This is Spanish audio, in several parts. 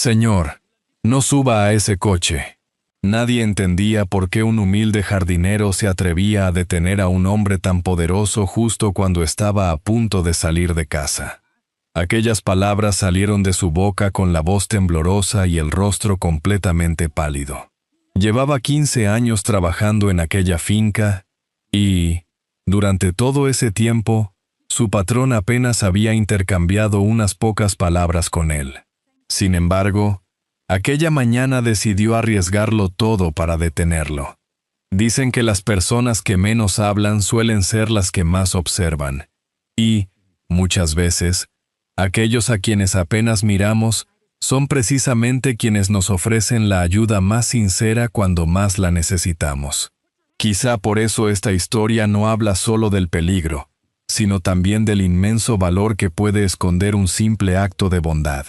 Señor, no suba a ese coche. Nadie entendía por qué un humilde jardinero se atrevía a detener a un hombre tan poderoso justo cuando estaba a punto de salir de casa. Aquellas palabras salieron de su boca con la voz temblorosa y el rostro completamente pálido. Llevaba 15 años trabajando en aquella finca y, durante todo ese tiempo, su patrón apenas había intercambiado unas pocas palabras con él. Sin embargo, aquella mañana decidió arriesgarlo todo para detenerlo. Dicen que las personas que menos hablan suelen ser las que más observan. Y, muchas veces, aquellos a quienes apenas miramos son precisamente quienes nos ofrecen la ayuda más sincera cuando más la necesitamos. Quizá por eso esta historia no habla solo del peligro, sino también del inmenso valor que puede esconder un simple acto de bondad.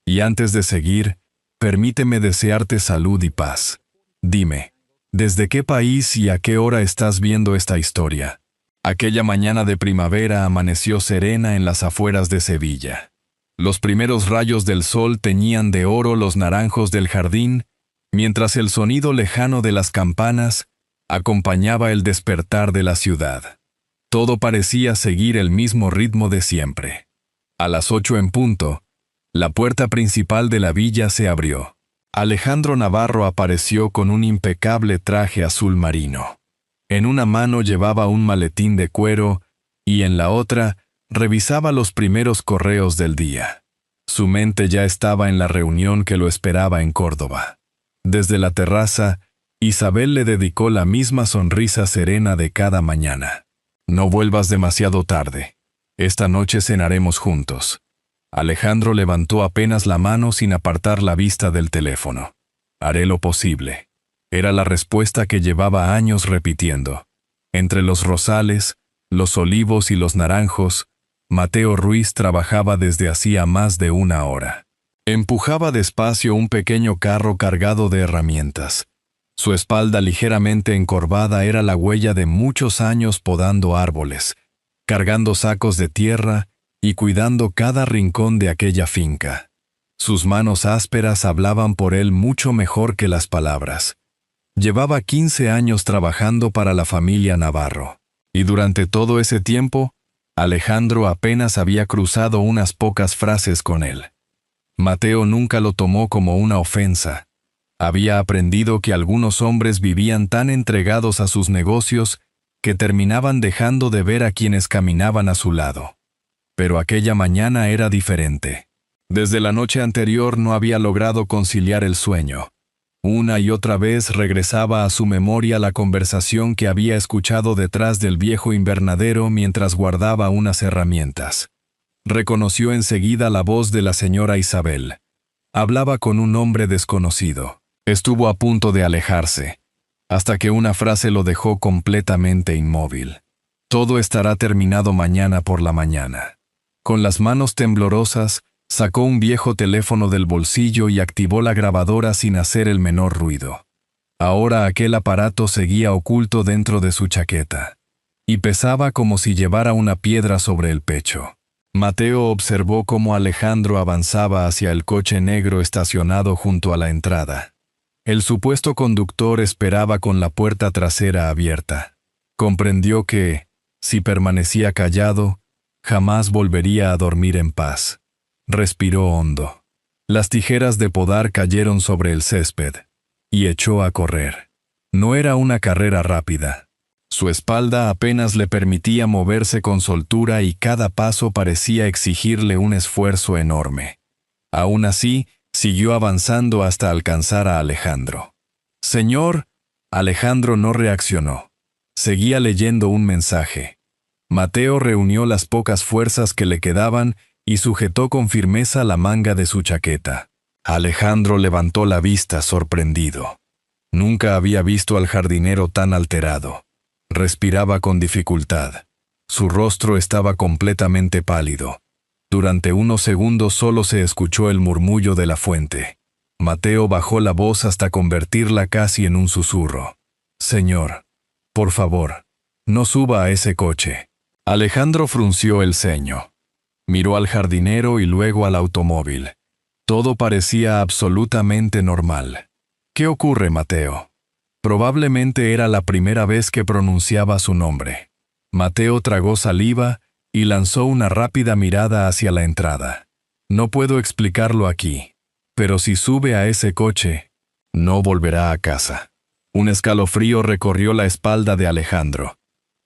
Y antes de seguir, permíteme desearte salud y paz. Dime, ¿desde qué país y a qué hora estás viendo esta historia? Aquella mañana de primavera amaneció serena en las afueras de Sevilla. Los primeros rayos del sol teñían de oro los naranjos del jardín, mientras el sonido lejano de las campanas acompañaba el despertar de la ciudad. Todo parecía seguir el mismo ritmo de siempre. A las 8 en punto, la puerta principal de la villa se abrió. Alejandro Navarro apareció con un impecable traje azul marino. En una mano llevaba un maletín de cuero y en la otra revisaba los primeros correos del día. Su mente ya estaba en la reunión que lo esperaba en Córdoba. Desde la terraza, Isabel le dedicó la misma sonrisa serena de cada mañana. No vuelvas demasiado tarde. Esta noche cenaremos juntos. Alejandro levantó apenas la mano sin apartar la vista del teléfono. Haré lo posible. Era la respuesta que llevaba años repitiendo. Entre los rosales, los olivos y los naranjos, Mateo Ruiz trabajaba desde hacía más de una hora. Empujaba despacio un pequeño carro cargado de herramientas. Su espalda ligeramente encorvada era la huella de muchos años podando árboles, cargando sacos de tierra y cuidando cada rincón de aquella finca. Sus manos ásperas hablaban por él mucho mejor que las palabras. Llevaba 15 años trabajando para la familia Navarro, y durante todo ese tiempo, Alejandro apenas había cruzado unas pocas frases con él. Mateo nunca lo tomó como una ofensa. Había aprendido que algunos hombres vivían tan entregados a sus negocios que terminaban dejando de ver a quienes caminaban a su lado. Pero aquella mañana era diferente. Desde la noche anterior no había logrado conciliar el sueño. Una y otra vez regresaba a su memoria la conversación que había escuchado detrás del viejo invernadero mientras guardaba unas herramientas. Reconoció enseguida la voz de la señora Isabel. Hablaba con un hombre desconocido. Estuvo a punto de alejarse, hasta que una frase lo dejó completamente inmóvil. Todo estará terminado mañana por la mañana. Con las manos temblorosas, sacó un viejo teléfono del bolsillo y activó la grabadora sin hacer el menor ruido. Ahora aquel aparato seguía oculto dentro de su chaqueta, y pesaba como si llevara una piedra sobre el pecho. Mateo observó cómo Alejandro avanzaba hacia el coche negro estacionado junto a la entrada. El supuesto conductor esperaba con la puerta trasera abierta. Comprendió que, si permanecía callado, jamás volvería a dormir en paz. Respiró hondo. Las tijeras de podar cayeron sobre el césped, y echó a correr. No era una carrera rápida. Su espalda apenas le permitía moverse con soltura y cada paso parecía exigirle un esfuerzo enorme. Aún así, siguió avanzando hasta alcanzar a Alejandro. «Señor», Alejandro no reaccionó. Seguía leyendo un mensaje. Mateo reunió las pocas fuerzas que le quedaban y sujetó con firmeza la manga de su chaqueta. Alejandro levantó la vista sorprendido. Nunca había visto al jardinero tan alterado. Respiraba con dificultad. Su rostro estaba completamente pálido. Durante unos segundos solo se escuchó el murmullo de la fuente. Mateo bajó la voz hasta convertirla casi en un susurro. «Señor, por favor, no suba a ese coche». Alejandro frunció el ceño. Miró al jardinero y luego al automóvil. Todo parecía absolutamente normal. ¿Qué ocurre, Mateo? Probablemente era la primera vez que pronunciaba su nombre. Mateo tragó saliva y lanzó una rápida mirada hacia la entrada. No puedo explicarlo aquí, pero si sube a ese coche, no volverá a casa. Un escalofrío recorrió la espalda de Alejandro.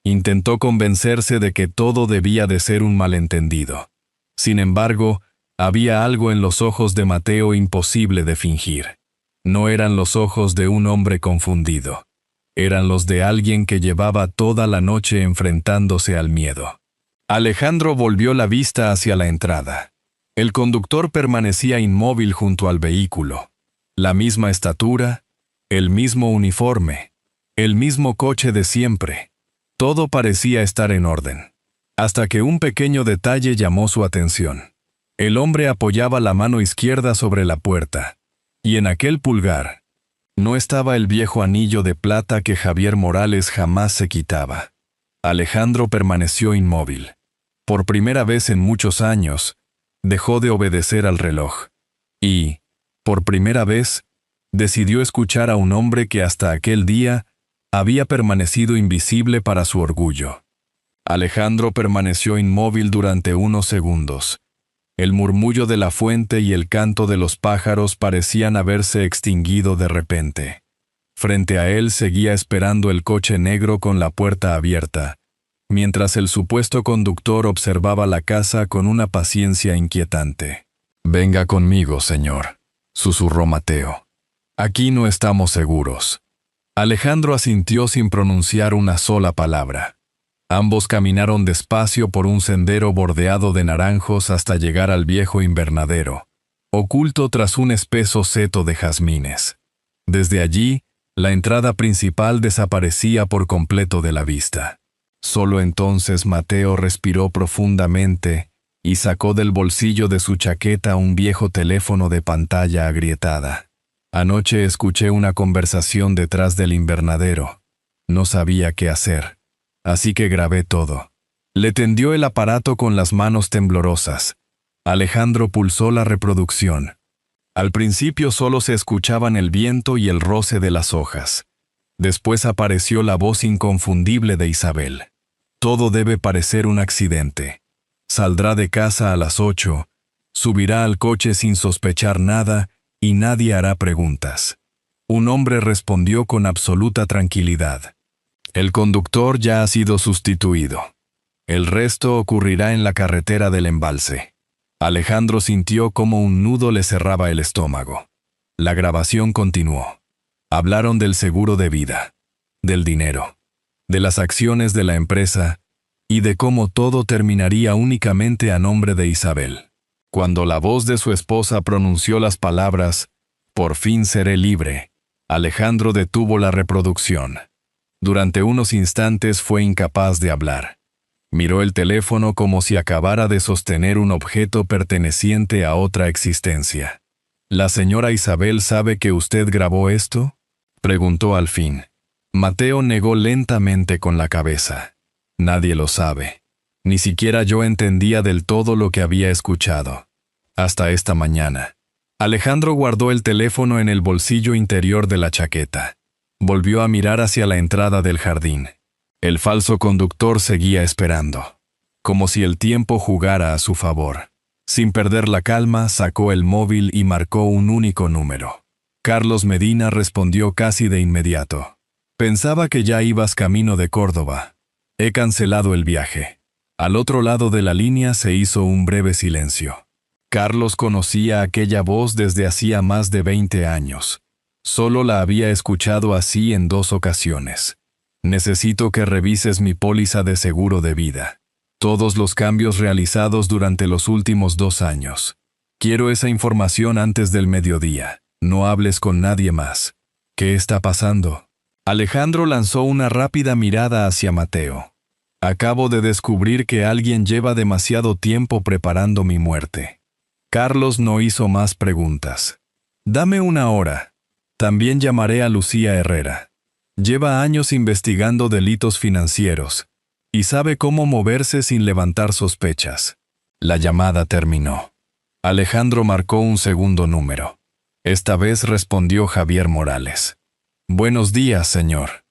Intentó convencerse de que todo debía de ser un malentendido. Sin embargo, había algo en los ojos de Mateo imposible de fingir. No eran los ojos de un hombre confundido. Eran los de alguien que llevaba toda la noche enfrentándose al miedo. Alejandro volvió la vista hacia la entrada. El conductor permanecía inmóvil junto al vehículo. La misma estatura, el mismo uniforme, el mismo coche de siempre. Todo parecía estar en orden. Hasta que un pequeño detalle llamó su atención. El hombre apoyaba la mano izquierda sobre la puerta, y en aquel pulgar no estaba el viejo anillo de plata que Javier Morales jamás se quitaba. Alejandro permaneció inmóvil. Por primera vez en muchos años, dejó de obedecer al reloj. Y, por primera vez, decidió escuchar a un hombre que hasta aquel día había permanecido invisible para su orgullo. Alejandro permaneció inmóvil durante unos segundos. El murmullo de la fuente y el canto de los pájaros parecían haberse extinguido de repente. Frente a él seguía esperando el coche negro con la puerta abierta, mientras el supuesto conductor observaba la casa con una paciencia inquietante. «Venga conmigo, señor», susurró Mateo. «Aquí no estamos seguros». Alejandro asintió sin pronunciar una sola palabra. Ambos caminaron despacio por un sendero bordeado de naranjos hasta llegar al viejo invernadero, oculto tras un espeso seto de jazmines. Desde allí, la entrada principal desaparecía por completo de la vista. Solo entonces Mateo respiró profundamente y sacó del bolsillo de su chaqueta un viejo teléfono de pantalla agrietada. Anoche escuché una conversación detrás del invernadero. No sabía qué hacer. Así que grabé todo. Le tendió el aparato con las manos temblorosas. Alejandro pulsó la reproducción. Al principio solo se escuchaban el viento y el roce de las hojas. Después apareció la voz inconfundible de Isabel. Todo debe parecer un accidente. Saldrá de casa a las 8, subirá al coche sin sospechar nada y nadie hará preguntas. Un hombre respondió con absoluta tranquilidad. El conductor ya ha sido sustituido. El resto ocurrirá en la carretera del embalse. Alejandro sintió cómo un nudo le cerraba el estómago. La grabación continuó. Hablaron del seguro de vida, del dinero, de las acciones de la empresa y de cómo todo terminaría únicamente a nombre de Isabel. Cuando la voz de su esposa pronunció las palabras «Por fin seré libre», Alejandro detuvo la reproducción. Durante unos instantes fue incapaz de hablar. Miró el teléfono como si acabara de sostener un objeto perteneciente a otra existencia. «¿La señora Isabel sabe que usted grabó esto?», preguntó al fin. Mateo negó lentamente con la cabeza. «Nadie lo sabe. Ni siquiera yo entendía del todo lo que había escuchado. Hasta esta mañana». Alejandro guardó el teléfono en el bolsillo interior de la chaqueta. Volvió a mirar hacia la entrada del jardín. El falso conductor seguía esperando, como si el tiempo jugara a su favor. Sin perder la calma, sacó el móvil y marcó un único número. Carlos Medina respondió casi de inmediato. «Pensaba que ya ibas camino de Córdoba. He cancelado el viaje». Al otro lado de la línea se hizo un breve silencio. Carlos conocía aquella voz desde hacía más de 20 años. Solo la había escuchado así en 2 ocasiones. «Necesito que revises mi póliza de seguro de vida. Todos los cambios realizados durante los últimos 2 años. Quiero esa información antes del mediodía. No hables con nadie más». «¿Qué está pasando?». Alejandro lanzó una rápida mirada hacia Mateo. «Acabo de descubrir que alguien lleva demasiado tiempo preparando mi muerte». Carlos no hizo más preguntas. «Dame 1 hora. También llamaré a Lucía Herrera. Lleva años investigando delitos financieros y sabe cómo moverse sin levantar sospechas». La llamada terminó. Alejandro marcó un segundo número. Esta vez respondió Javier Morales. Buenos días, señor.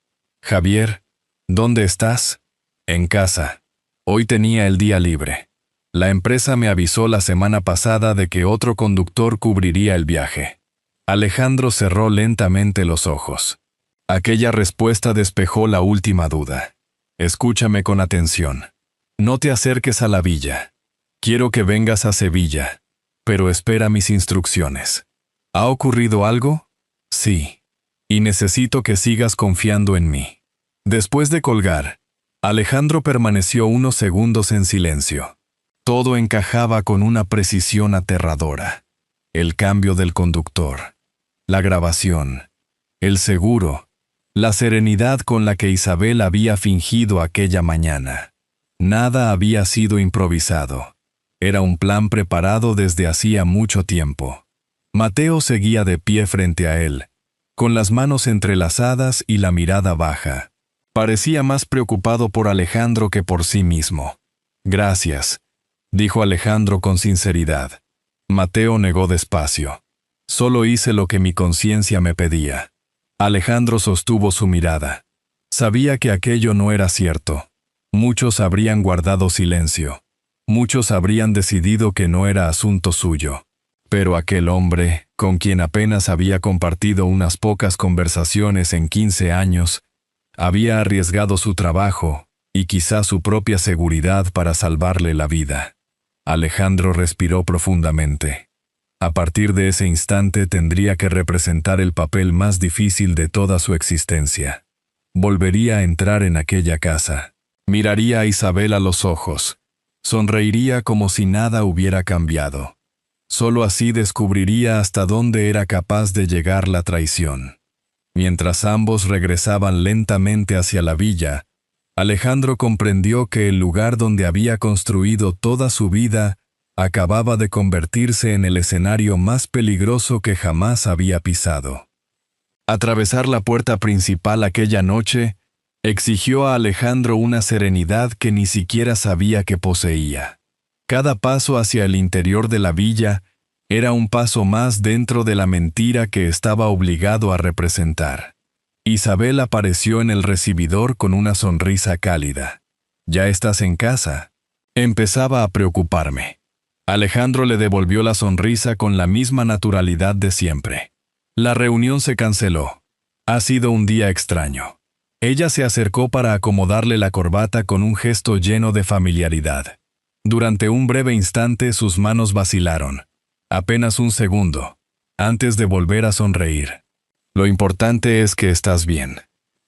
Javier, ¿dónde estás? En casa. Hoy tenía el día libre. La empresa me avisó la semana pasada de que otro conductor cubriría el viaje. Alejandro cerró lentamente los ojos. Aquella respuesta despejó la última duda. Escúchame con atención. No te acerques a la villa. Quiero que vengas a Sevilla, pero espera mis instrucciones. ¿Ha ocurrido algo? Sí. Y necesito que sigas confiando en mí. Después de colgar, Alejandro permaneció unos segundos en silencio. Todo encajaba con una precisión aterradora. El cambio del conductor, la grabación, el seguro, la serenidad con la que Isabel había fingido aquella mañana. Nada había sido improvisado. Era un plan preparado desde hacía mucho tiempo. Mateo seguía de pie frente a él, con las manos entrelazadas y la mirada baja. Parecía más preocupado por Alejandro que por sí mismo. Gracias, dijo Alejandro con sinceridad. Mateo negó despacio. Solo hice lo que mi conciencia me pedía. Alejandro sostuvo su mirada. Sabía que aquello no era cierto. Muchos habrían guardado silencio. Muchos habrían decidido que no era asunto suyo. Pero aquel hombre, con quien apenas había compartido unas pocas conversaciones en 15 años, había arriesgado su trabajo y quizá su propia seguridad para salvarle la vida. Alejandro respiró profundamente. A partir de ese instante tendría que representar el papel más difícil de toda su existencia. Volvería a entrar en aquella casa. Miraría a Isabel a los ojos. Sonreiría como si nada hubiera cambiado. Solo así descubriría hasta dónde era capaz de llegar la traición. Mientras ambos regresaban lentamente hacia la villa, Alejandro comprendió que el lugar donde había construido toda su vida acababa de convertirse en el escenario más peligroso que jamás había pisado. Atravesar la puerta principal aquella noche exigió a Alejandro una serenidad que ni siquiera sabía que poseía. Cada paso hacia el interior de la villa era un paso más dentro de la mentira que estaba obligado a representar. Isabel apareció en el recibidor con una sonrisa cálida. «¿Ya estás en casa?» Empezaba a preocuparme. Alejandro le devolvió la sonrisa con la misma naturalidad de siempre. La reunión se canceló. Ha sido un día extraño. Ella se acercó para acomodarle la corbata con un gesto lleno de familiaridad. Durante un breve instante sus manos vacilaron. Apenas un segundo, antes de volver a sonreír. Lo importante es que estás bien.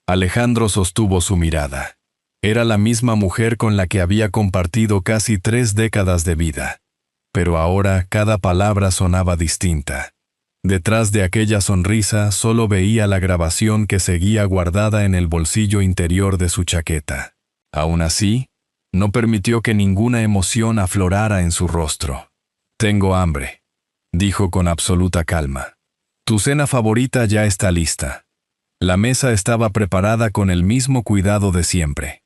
Alejandro sostuvo su mirada. Era la misma mujer con la que había compartido casi 3 décadas de vida. Pero ahora cada palabra sonaba distinta. Detrás de aquella sonrisa solo veía la grabación que seguía guardada en el bolsillo interior de su chaqueta. Aún así, no permitió que ninguna emoción aflorara en su rostro. «Tengo hambre», dijo con absoluta calma. «Tu cena favorita ya está lista». La mesa estaba preparada con el mismo cuidado de siempre.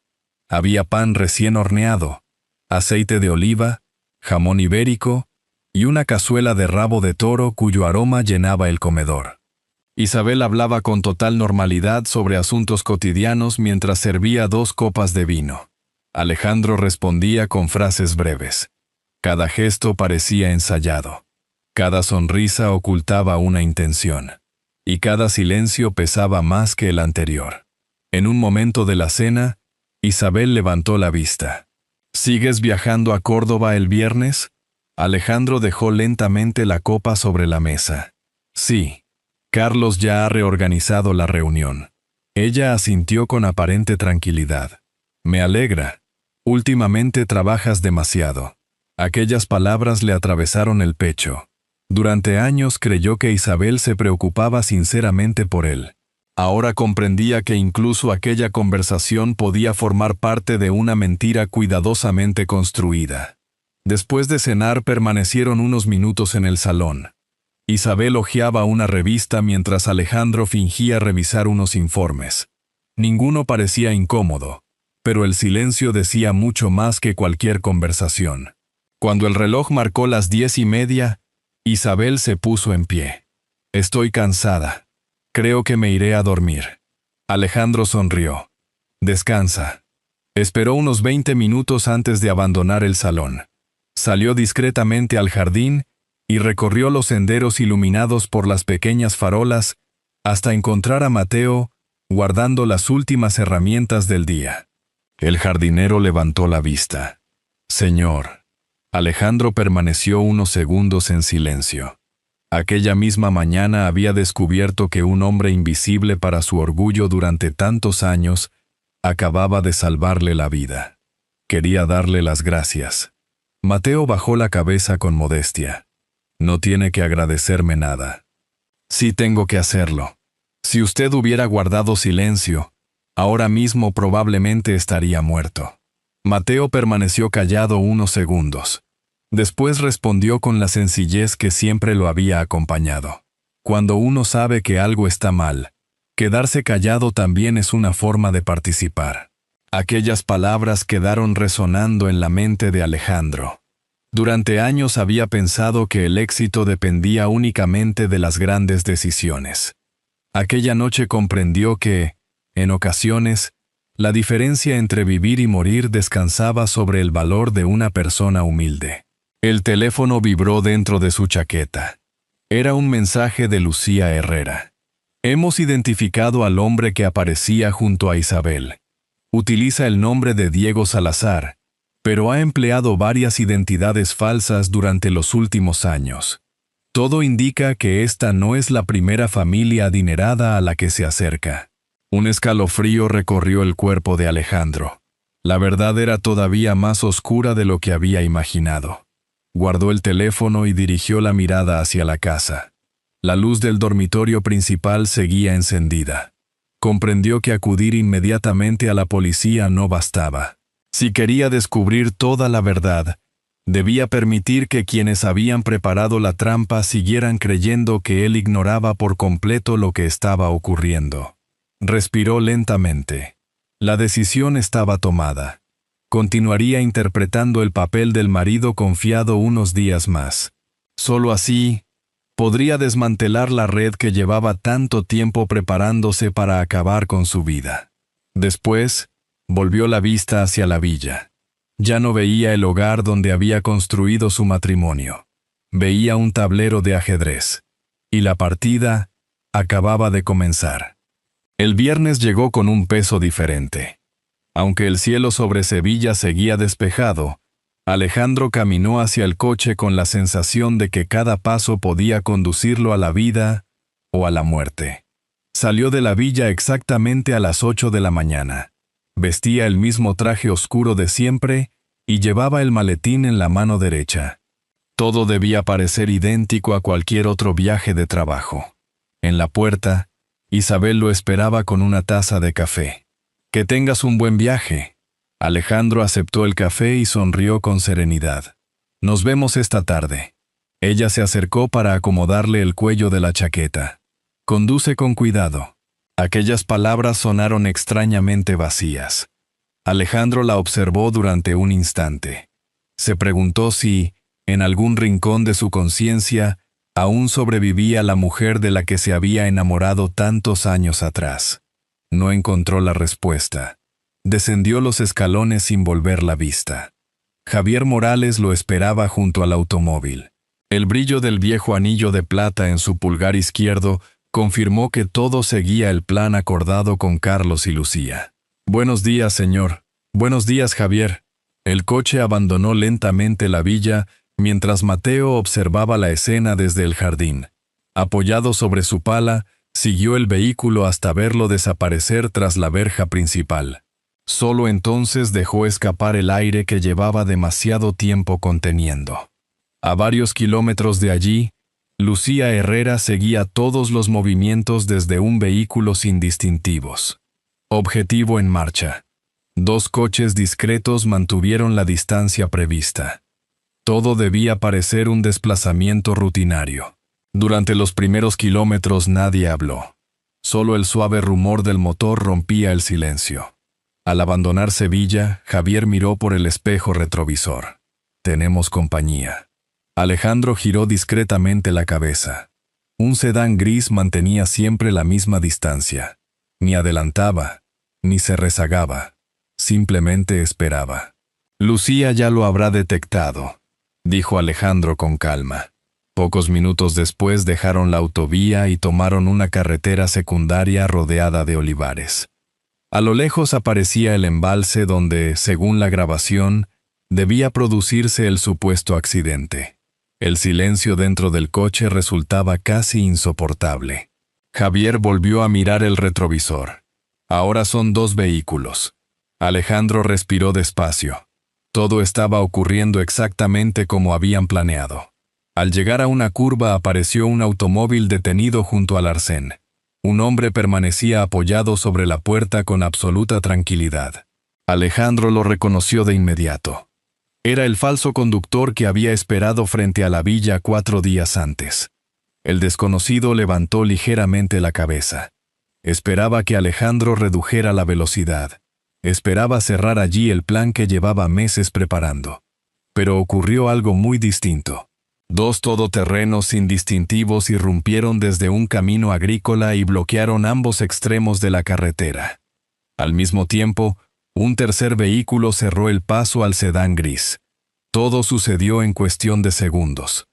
Había pan recién horneado, aceite de oliva, jamón ibérico y una cazuela de rabo de toro cuyo aroma llenaba el comedor. Isabel hablaba con total normalidad sobre asuntos cotidianos mientras servía 2 copas de vino. Alejandro respondía con frases breves. Cada gesto parecía ensayado. Cada sonrisa ocultaba una intención. Y cada silencio pesaba más que el anterior. En un momento de la cena, Isabel levantó la vista. «¿Sigues viajando a Córdoba el viernes?» Alejandro dejó lentamente la copa sobre la mesa. «Sí. Carlos ya ha reorganizado la reunión». Ella asintió con aparente tranquilidad. «Me alegra. Últimamente trabajas demasiado». Aquellas palabras le atravesaron el pecho. Durante años creyó que Isabel se preocupaba sinceramente por él. Ahora comprendía que incluso aquella conversación podía formar parte de una mentira cuidadosamente construida. Después de cenar permanecieron unos minutos en el salón. Isabel hojeaba una revista mientras Alejandro fingía revisar unos informes. Ninguno parecía incómodo, pero el silencio decía mucho más que cualquier conversación. Cuando el reloj marcó las 10:30, Isabel se puso en pie. Estoy cansada. Creo que me iré a dormir. Alejandro sonrió. Descansa. Esperó unos 20 minutos antes de abandonar el salón. Salió discretamente al jardín y recorrió los senderos iluminados por las pequeñas farolas hasta encontrar a Mateo guardando las últimas herramientas del día. El jardinero levantó la vista. Señor. Alejandro permaneció unos segundos en silencio. Aquella misma mañana había descubierto que un hombre invisible para su orgullo durante tantos años acababa de salvarle la vida. Quería darle las gracias. Mateo bajó la cabeza con modestia. No tiene que agradecerme nada. Sí tengo que hacerlo. Si usted hubiera guardado silencio, ahora mismo probablemente estaría muerto. Mateo permaneció callado unos segundos. Después respondió con la sencillez que siempre lo había acompañado. Cuando uno sabe que algo está mal, quedarse callado también es una forma de participar. Aquellas palabras quedaron resonando en la mente de Alejandro. Durante años había pensado que el éxito dependía únicamente de las grandes decisiones. Aquella noche comprendió que, en ocasiones, la diferencia entre vivir y morir descansaba sobre el valor de una persona humilde. El teléfono vibró dentro de su chaqueta. Era un mensaje de Lucía Herrera. Hemos identificado al hombre que aparecía junto a Isabel. Utiliza el nombre de Diego Salazar, pero ha empleado varias identidades falsas durante los últimos años. Todo indica que esta no es la primera familia adinerada a la que se acerca. Un escalofrío recorrió el cuerpo de Alejandro. La verdad era todavía más oscura de lo que había imaginado. Guardó el teléfono y dirigió la mirada hacia la casa. La luz del dormitorio principal seguía encendida. Comprendió que acudir inmediatamente a la policía no bastaba. Si quería descubrir toda la verdad, debía permitir que quienes habían preparado la trampa siguieran creyendo que él ignoraba por completo lo que estaba ocurriendo. Respiró lentamente. La decisión estaba tomada. Continuaría interpretando el papel del marido confiado unos días más. Solo así, podría desmantelar la red que llevaba tanto tiempo preparándose para acabar con su vida. Después, volvió la vista hacia la villa. Ya no veía el hogar donde había construido su matrimonio. Veía un tablero de ajedrez. Y la partida acababa de comenzar. El viernes llegó con un peso diferente. Aunque el cielo sobre Sevilla seguía despejado, Alejandro caminó hacia el coche con la sensación de que cada paso podía conducirlo a la vida o a la muerte. Salió de la villa exactamente a las 8 de la mañana. Vestía el mismo traje oscuro de siempre y llevaba el maletín en la mano derecha. Todo debía parecer idéntico a cualquier otro viaje de trabajo. En la puerta, Isabel lo esperaba con una taza de café. «Que tengas un buen viaje». Alejandro aceptó el café y sonrió con serenidad. «Nos vemos esta tarde». Ella se acercó para acomodarle el cuello de la chaqueta. «Conduce con cuidado». Aquellas palabras sonaron extrañamente vacías. Alejandro la observó durante un instante. Se preguntó si, en algún rincón de su conciencia, aún sobrevivía la mujer de la que se había enamorado tantos años atrás. No encontró la respuesta. Descendió los escalones sin volver la vista. Javier Morales lo esperaba junto al automóvil. El brillo del viejo anillo de plata en su pulgar izquierdo confirmó que todo seguía el plan acordado con Carlos y Lucía. «Buenos días, señor». «Buenos días, Javier». El coche abandonó lentamente la villa mientras Mateo observaba la escena desde el jardín. Apoyado sobre su pala, siguió el vehículo hasta verlo desaparecer tras la verja principal. Solo entonces dejó escapar el aire que llevaba demasiado tiempo conteniendo. A varios kilómetros de allí, Lucía Herrera seguía todos los movimientos desde un vehículo sin distintivos. Objetivo en marcha. 2 coches discretos mantuvieron la distancia prevista. Todo debía parecer un desplazamiento rutinario. Durante los primeros kilómetros nadie habló. Solo el suave rumor del motor rompía el silencio. Al abandonar Sevilla, Javier miró por el espejo retrovisor. tenemos compañía. Alejandro giró discretamente la cabeza. Un sedán gris mantenía siempre la misma distancia. Ni adelantaba, ni se rezagaba. Simplemente esperaba. Lucía ya lo habrá detectado, dijo Alejandro con calma. Pocos minutos después dejaron la autovía y tomaron una carretera secundaria rodeada de olivares. A lo lejos aparecía el embalse donde, según la grabación, debía producirse el supuesto accidente. El silencio dentro del coche resultaba casi insoportable. Javier volvió a mirar el retrovisor. Ahora son 2 vehículos. Alejandro respiró despacio. Todo estaba ocurriendo exactamente como habían planeado. Al llegar a una curva apareció un automóvil detenido junto al arcén. Un hombre permanecía apoyado sobre la puerta con absoluta tranquilidad. Alejandro lo reconoció de inmediato. Era el falso conductor que había esperado frente a la villa 4 días antes. El desconocido levantó ligeramente la cabeza. Esperaba que Alejandro redujera la velocidad. Esperaba cerrar allí el plan que llevaba meses preparando. Pero ocurrió algo muy distinto. 2 todoterrenos indistintivos irrumpieron desde un camino agrícola y bloquearon ambos extremos de la carretera. Al mismo tiempo, un tercer vehículo cerró el paso al sedán gris. Todo sucedió en cuestión de segundos.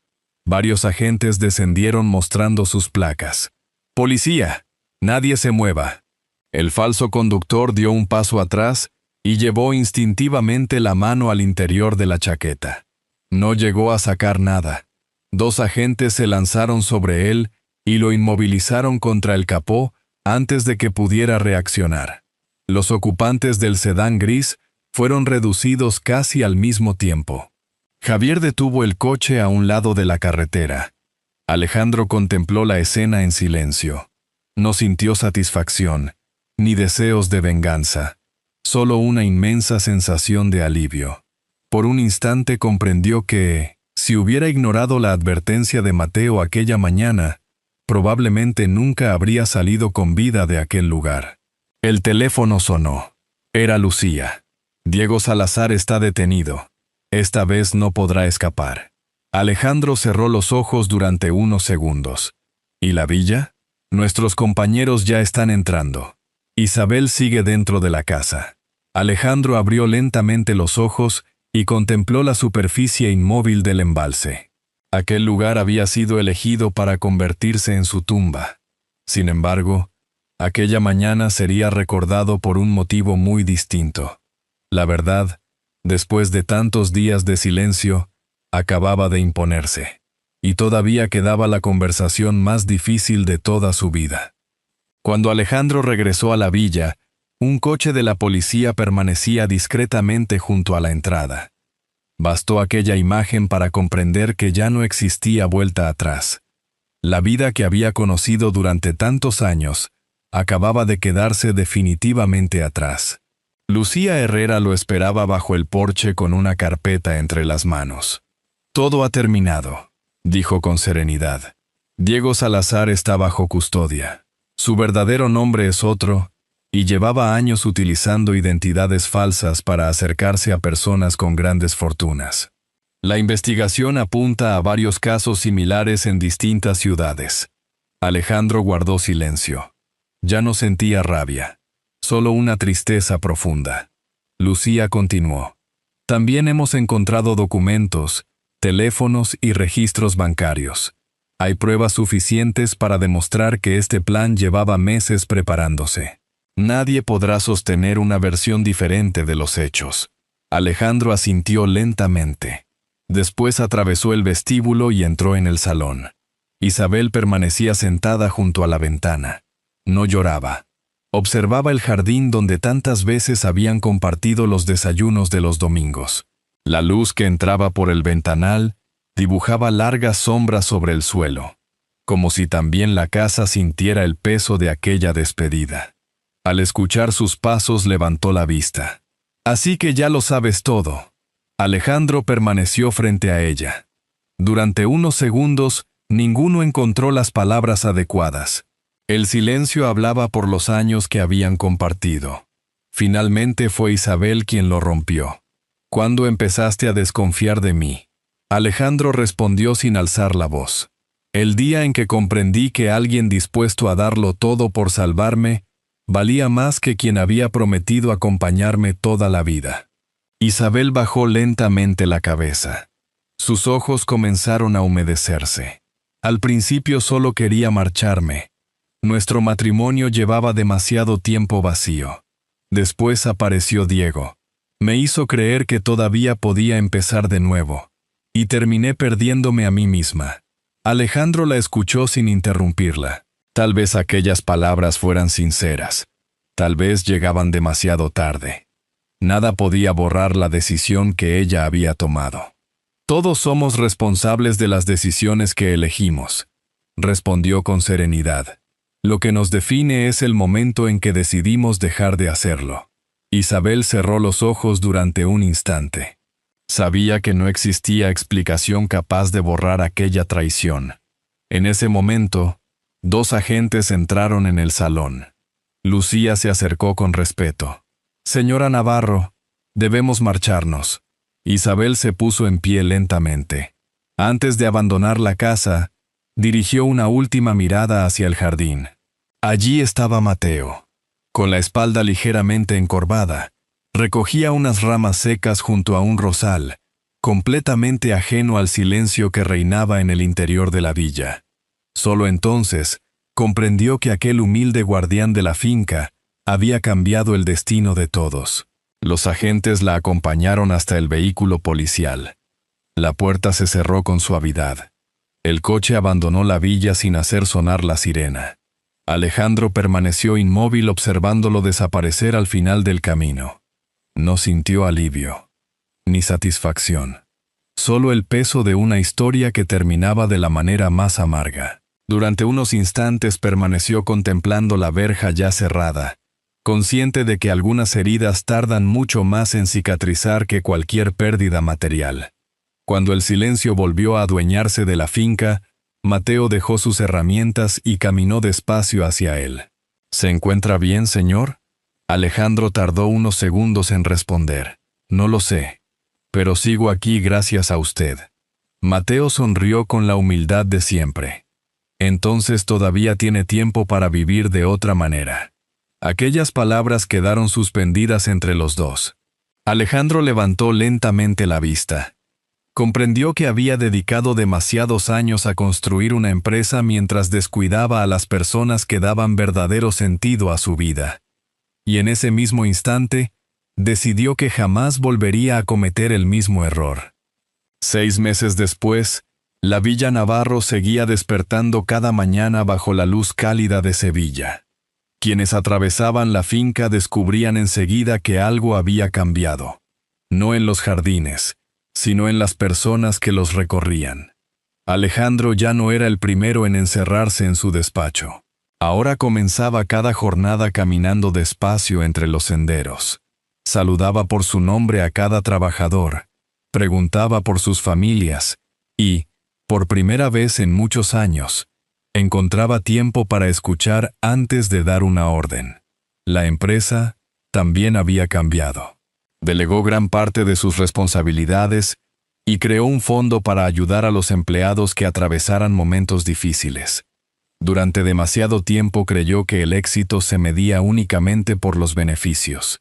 Varios agentes descendieron mostrando sus placas. «¡Policía! ¡Nadie se mueva!». El falso conductor dio un paso atrás y llevó instintivamente la mano al interior de la chaqueta. No llegó a sacar nada. 2 agentes se lanzaron sobre él y lo inmovilizaron contra el capó antes de que pudiera reaccionar. Los ocupantes del sedán gris fueron reducidos casi al mismo tiempo. Javier detuvo el coche a un lado de la carretera. Alejandro contempló la escena en silencio. No sintió satisfacción, ni deseos de venganza, solo una inmensa sensación de alivio. Por un instante comprendió que, si hubiera ignorado la advertencia de Mateo aquella mañana, probablemente nunca habría salido con vida de aquel lugar. El teléfono sonó. Era Lucía. «Diego Salazar está detenido. Esta vez no podrá escapar». Alejandro cerró los ojos durante unos segundos. ¿Y la villa? Nuestros compañeros ya están entrando. Isabel sigue dentro de la casa. Alejandro abrió lentamente los ojos y contempló la superficie inmóvil del embalse. Aquel lugar había sido elegido para convertirse en su tumba. Sin embargo, aquella mañana sería recordado por un motivo muy distinto. La verdad, después de tantos días de silencio, acababa de imponerse. Y todavía quedaba la conversación más difícil de toda su vida. Cuando Alejandro regresó a la villa, un coche de la policía permanecía discretamente junto a la entrada. Bastó aquella imagen para comprender que ya no existía vuelta atrás. La vida que había conocido durante tantos años acababa de quedarse definitivamente atrás. Lucía Herrera lo esperaba bajo el porche con una carpeta entre las manos. «Todo ha terminado», dijo con serenidad. «Diego Salazar está bajo custodia. Su verdadero nombre es otro, y llevaba años utilizando identidades falsas para acercarse a personas con grandes fortunas. La investigación apunta a varios casos similares en distintas ciudades». Alejandro guardó silencio. Ya no sentía rabia, solo una tristeza profunda. Lucía continuó. «También hemos encontrado documentos, teléfonos y registros bancarios. Hay pruebas suficientes para demostrar que este plan llevaba meses preparándose. Nadie podrá sostener una versión diferente de los hechos». Alejandro asintió lentamente. Después atravesó el vestíbulo y entró en el salón. Isabel permanecía sentada junto a la ventana. No lloraba. Observaba el jardín donde tantas veces habían compartido los desayunos de los domingos. La luz que entraba por el ventanal dibujaba largas sombras sobre el suelo, como si también la casa sintiera el peso de aquella despedida. Al escuchar sus pasos levantó la vista. «Así que ya lo sabes todo». Alejandro permaneció frente a ella. Durante unos segundos, ninguno encontró las palabras adecuadas. El silencio hablaba por los años que habían compartido. Finalmente fue Isabel quien lo rompió. ¿Cuándo empezaste a desconfiar de mí? Alejandro respondió sin alzar la voz. El día en que comprendí que alguien dispuesto a darlo todo por salvarme, valía más que quien había prometido acompañarme toda la vida. Isabel bajó lentamente la cabeza. Sus ojos comenzaron a humedecerse. Al principio solo quería marcharme. Nuestro matrimonio llevaba demasiado tiempo vacío. Después apareció Diego. Me hizo creer que todavía podía empezar de nuevo. Y terminé perdiéndome a mí misma. Alejandro la escuchó sin interrumpirla. Tal vez aquellas palabras fueran sinceras. Tal vez llegaban demasiado tarde. Nada podía borrar la decisión que ella había tomado. Todos somos responsables de las decisiones que elegimos, respondió con serenidad. Lo que nos define es el momento en que decidimos dejar de hacerlo. Isabel cerró los ojos durante un instante. Sabía que no existía explicación capaz de borrar aquella traición. En ese momento, 2 agentes entraron en el salón. Lucía se acercó con respeto. «Señora Navarro, debemos marcharnos». Isabel se puso en pie lentamente. Antes de abandonar la casa, dirigió una última mirada hacia el jardín. Allí estaba Mateo. Con la espalda ligeramente encorvada, recogía unas ramas secas junto a un rosal, completamente ajeno al silencio que reinaba en el interior de la villa. Solo entonces, comprendió que aquel humilde guardián de la finca había cambiado el destino de todos. Los agentes la acompañaron hasta el vehículo policial. La puerta se cerró con suavidad. El coche abandonó la villa sin hacer sonar la sirena. Alejandro permaneció inmóvil observándolo desaparecer al final del camino. No sintió alivio, ni satisfacción. Solo el peso de una historia que terminaba de la manera más amarga. Durante unos instantes permaneció contemplando la verja ya cerrada, consciente de que algunas heridas tardan mucho más en cicatrizar que cualquier pérdida material. Cuando el silencio volvió a adueñarse de la finca, Mateo dejó sus herramientas y caminó despacio hacia él. ¿Se encuentra bien, señor? Alejandro tardó unos segundos en responder. No lo sé, pero sigo aquí gracias a usted. Mateo sonrió con la humildad de siempre. Entonces todavía tiene tiempo para vivir de otra manera. Aquellas palabras quedaron suspendidas entre los dos. Alejandro levantó lentamente la vista. Comprendió que había dedicado demasiados años a construir una empresa mientras descuidaba a las personas que daban verdadero sentido a su vida. Y en ese mismo instante, decidió que jamás volvería a cometer el mismo error. 6 meses después, la Villa Navarro seguía despertando cada mañana bajo la luz cálida de Sevilla. Quienes atravesaban la finca descubrían enseguida que algo había cambiado. No en los jardines, sino en las personas que los recorrían. Alejandro ya no era el primero en encerrarse en su despacho. Ahora comenzaba cada jornada caminando despacio entre los senderos. Saludaba por su nombre a cada trabajador, preguntaba por sus familias y, por primera vez en muchos años, encontraba tiempo para escuchar antes de dar una orden. La empresa también había cambiado. Delegó gran parte de sus responsabilidades y creó un fondo para ayudar a los empleados que atravesaran momentos difíciles. Durante demasiado tiempo creyó que el éxito se medía únicamente por los beneficios.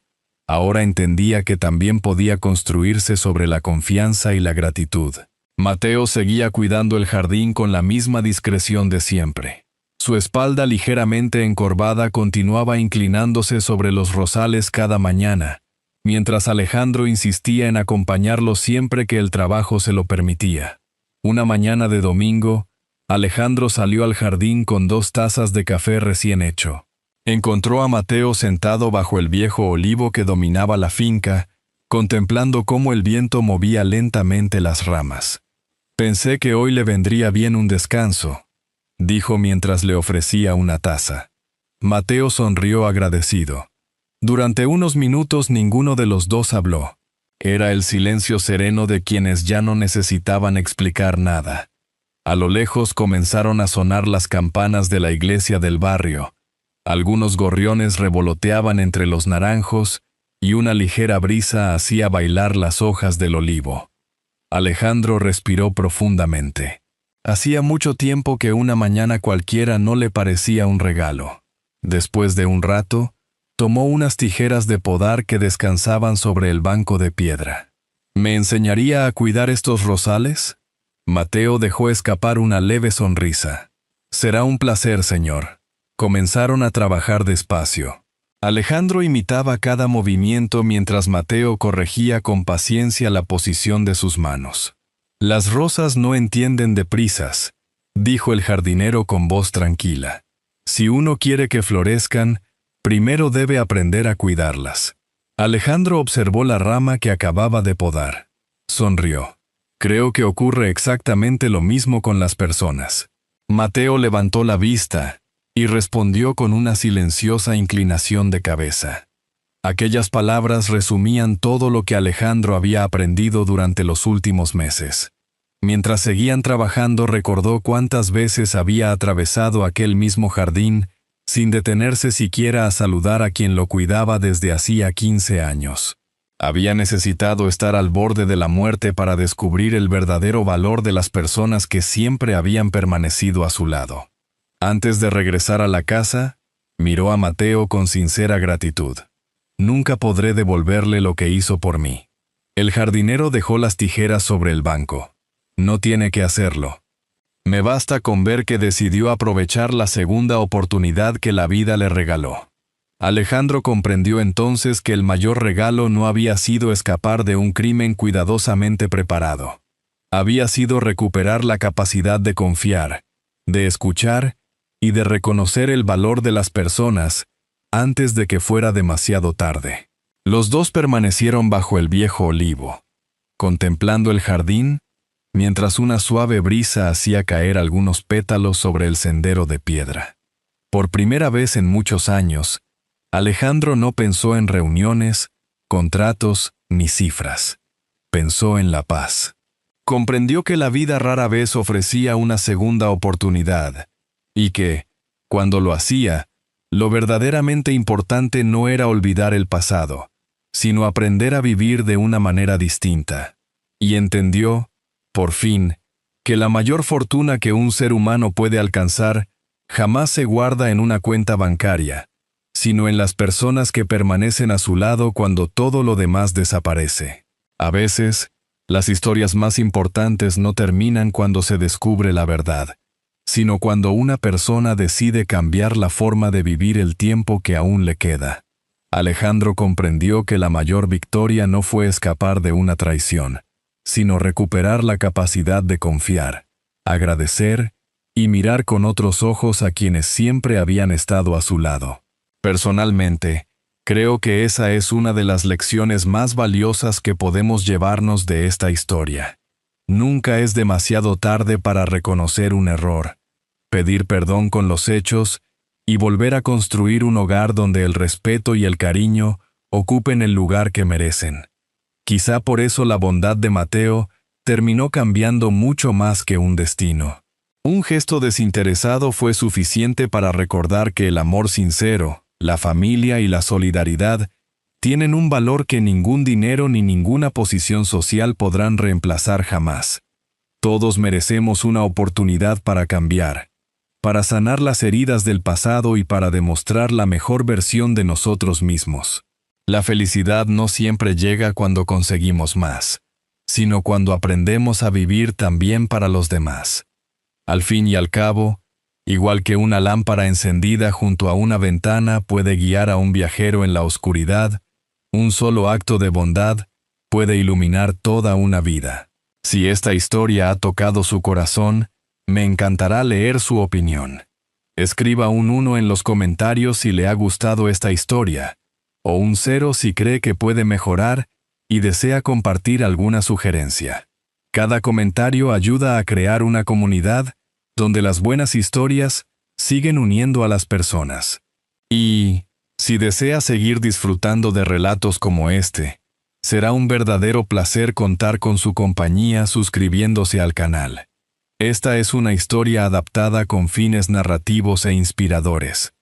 Ahora entendía que también podía construirse sobre la confianza y la gratitud. Mateo seguía cuidando el jardín con la misma discreción de siempre. Su espalda ligeramente encorvada continuaba inclinándose sobre los rosales cada mañana, mientras Alejandro insistía en acompañarlo siempre que el trabajo se lo permitía. Una mañana de domingo, Alejandro salió al jardín con 2 tazas de café recién hecho. Encontró a Mateo sentado bajo el viejo olivo que dominaba la finca, contemplando cómo el viento movía lentamente las ramas. «Pensé que hoy le vendría bien un descanso», dijo mientras le ofrecía una taza. Mateo sonrió agradecido. Durante unos minutos ninguno de los dos habló. Era el silencio sereno de quienes ya no necesitaban explicar nada. A lo lejos comenzaron a sonar las campanas de la iglesia del barrio. Algunos gorriones revoloteaban entre los naranjos y una ligera brisa hacía bailar las hojas del olivo. Alejandro respiró profundamente. Hacía mucho tiempo que una mañana cualquiera no le parecía un regalo. Después de un rato, tomó unas tijeras de podar que descansaban sobre el banco de piedra. ¿Me enseñaría a cuidar estos rosales? Mateo dejó escapar una leve sonrisa. Será un placer, señor. Comenzaron a trabajar despacio. Alejandro imitaba cada movimiento mientras Mateo corregía con paciencia la posición de sus manos. Las rosas no entienden de prisas, dijo el jardinero con voz tranquila. Si uno quiere que florezcan, primero debe aprender a cuidarlas. Alejandro observó la rama que acababa de podar. Sonrió. Creo que ocurre exactamente lo mismo con las personas. Mateo levantó la vista y respondió con una silenciosa inclinación de cabeza. Aquellas palabras resumían todo lo que Alejandro había aprendido durante los últimos meses. Mientras seguían trabajando, recordó cuántas veces había atravesado aquel mismo jardín sin detenerse siquiera a saludar a quien lo cuidaba desde hacía 15 años. Había necesitado estar al borde de la muerte para descubrir el verdadero valor de las personas que siempre habían permanecido a su lado. Antes de regresar a la casa, miró a Mateo con sincera gratitud. Nunca podré devolverle lo que hizo por mí. El jardinero dejó las tijeras sobre el banco. No tiene que hacerlo. Me basta con ver que decidió aprovechar la segunda oportunidad que la vida le regaló. Alejandro comprendió entonces que el mayor regalo no había sido escapar de un crimen cuidadosamente preparado. Había sido recuperar la capacidad de confiar, de escuchar y de reconocer el valor de las personas antes de que fuera demasiado tarde. Los dos permanecieron bajo el viejo olivo, contemplando el jardín, mientras una suave brisa hacía caer algunos pétalos sobre el sendero de piedra. Por primera vez en muchos años, Alejandro no pensó en reuniones, contratos ni cifras. Pensó en la paz. Comprendió que la vida rara vez ofrecía una segunda oportunidad, y que, cuando lo hacía, lo verdaderamente importante no era olvidar el pasado, sino aprender a vivir de una manera distinta. Y entendió, por fin, que la mayor fortuna que un ser humano puede alcanzar jamás se guarda en una cuenta bancaria, sino en las personas que permanecen a su lado cuando todo lo demás desaparece. A veces, las historias más importantes no terminan cuando se descubre la verdad, sino cuando una persona decide cambiar la forma de vivir el tiempo que aún le queda. Alejandro comprendió que la mayor victoria no fue escapar de una traición, sino recuperar la capacidad de confiar, agradecer y mirar con otros ojos a quienes siempre habían estado a su lado. Personalmente, creo que esa es una de las lecciones más valiosas que podemos llevarnos de esta historia. Nunca es demasiado tarde para reconocer un error, pedir perdón con los hechos y volver a construir un hogar donde el respeto y el cariño ocupen el lugar que merecen. Quizá por eso la bondad de Mateo terminó cambiando mucho más que un destino. Un gesto desinteresado fue suficiente para recordar que el amor sincero, la familia y la solidaridad tienen un valor que ningún dinero ni ninguna posición social podrán reemplazar jamás. Todos merecemos una oportunidad para cambiar, para sanar las heridas del pasado y para demostrar la mejor versión de nosotros mismos. La felicidad no siempre llega cuando conseguimos más, sino cuando aprendemos a vivir también para los demás. Al fin y al cabo, igual que una lámpara encendida junto a una ventana puede guiar a un viajero en la oscuridad, un solo acto de bondad puede iluminar toda una vida. Si esta historia ha tocado su corazón, me encantará leer su opinión. Escriba un 1 en los comentarios si le ha gustado esta historia, o un 0 si cree que puede mejorar y desea compartir alguna sugerencia. Cada comentario ayuda a crear una comunidad donde las buenas historias siguen uniendo a las personas. Y, si desea seguir disfrutando de relatos como este, será un verdadero placer contar con su compañía suscribiéndose al canal. Esta es una historia adaptada con fines narrativos e inspiradores.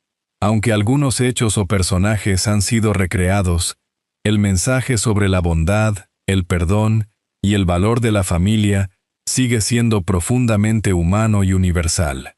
Aunque algunos hechos o personajes han sido recreados, El mensaje sobre la bondad, el perdón y el valor de la familia sigue siendo profundamente humano y universal.